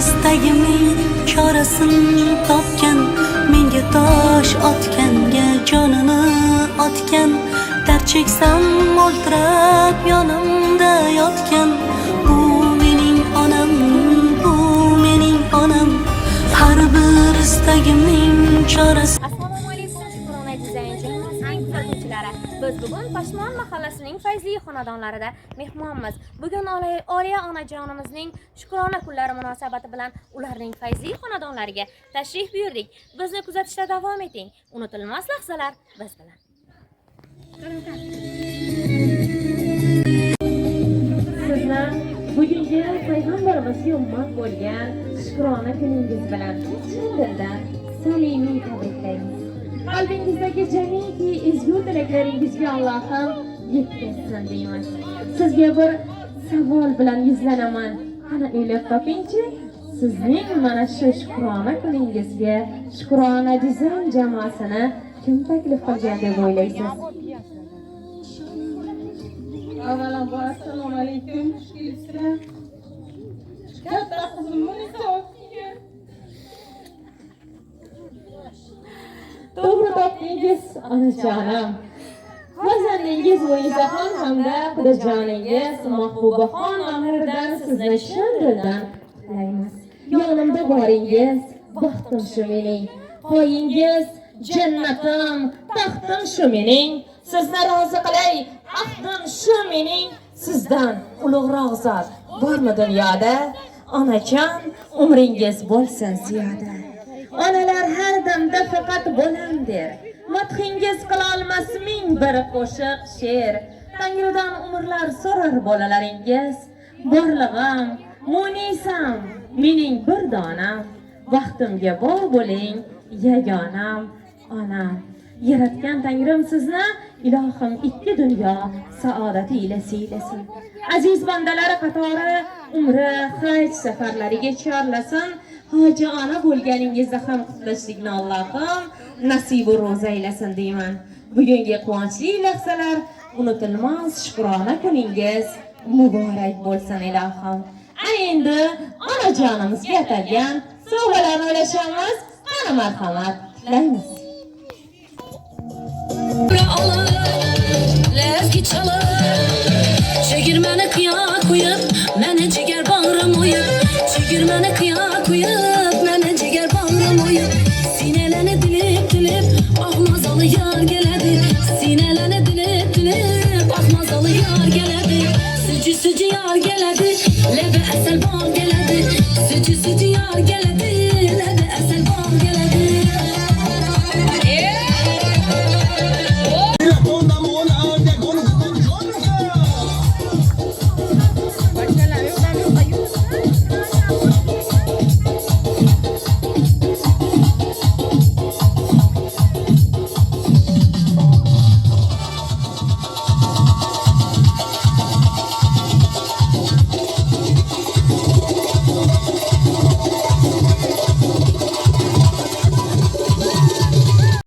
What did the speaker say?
istagimning chorasini topgan, menga tosh otganga jonini otgan, dard cheksam o'ltirab yonimda yotgan. Bu mening onam, bu mening onam, har bir istagimning chorasi. Assalomu alaykum, Shukrona dizayn jamoasining kuzatuvchilari. Biz bugun Pashmon mahallasining fayzli xonadonlarida mehmonmiz. Bugun Oliya onajonimizning Shukrona kunlari munosabati bilan ularning fayzli xonadonlariga tashrif buyurdik. Bizni kuzatishda davom eting. Unutilmas lahzalar biz bilan. Sizlar bugungi payg'ambarimizga ummat bo'lgan Shukrona kuningiz bilan chin dildan samimiy tabriklaymiz. Qalbingizdagi jamiki ezgu tilaklaringizga Allohim yetkazsin deyman. Sizga bir savol bilan yuzlanaman. Qani o'ylab topingchi, sizning mana shu Shukrona kuningizga Shukrona dizayn jamoasini kim taklif qilgan deb o'ylaysiz? Avvalambor assalomu alaykum. Sizlar katta qizim Munisa opaga To'g'ri topdingiz onajonim. Farzandingiz Mo'yizaxon hamda qidirjoningiz Mahbubaxon omiridan sizni chin dildan qutlaymiz. Yonimda boringiz, baxtim shu mening. Qo'yingiz jannatim, taxtim shu mening. Sizni rozi qilay, ahdim shu mening. Sizdan ulug'roq zot bormi dunyoda? Onajon, umringiz bo'lsin ziyoda. Onalar har damda faqat bo'lam der. Madhingiz qila olmas ming bir qo'shiq she'r. Tangridan umrlar so'rar bolalaringiz. Borlig'im, munisam, mening bir donam. Vaqtimga bog' bo'ling, yagonam, onam. Yaratgan Tangrim sizni ilohim ikki dunyo saodati ila siylasin. Aziz bandalari qatori umri haj safarlariga chorlasin. Hoji ona bo'lganingizda ham qutlashlikni Allohim nasibu ro'za aylasin deyman. Bugungi quvonchli lahzalar, unutilmas Shukrona kuningiz muborak bo'lsin ilohim. Endi onajonimizga atalgan sovg'alarni ulashamiz. Qani marhamat tilaymiz. Lezgi çalır, çekirmeni kıya koyup, mene ciger bağrım oyup. Çekirmeni kıya koyup, mene ciger bağrım oyup. Sineleni dilip dilip, ahmazalı yar geledi. Sineleni dilip dilip, ahmazalı yar geledi. Sıcı sıcı yar geledi, lebe esel bağ geledi. Sıcı sıcı yar geledi.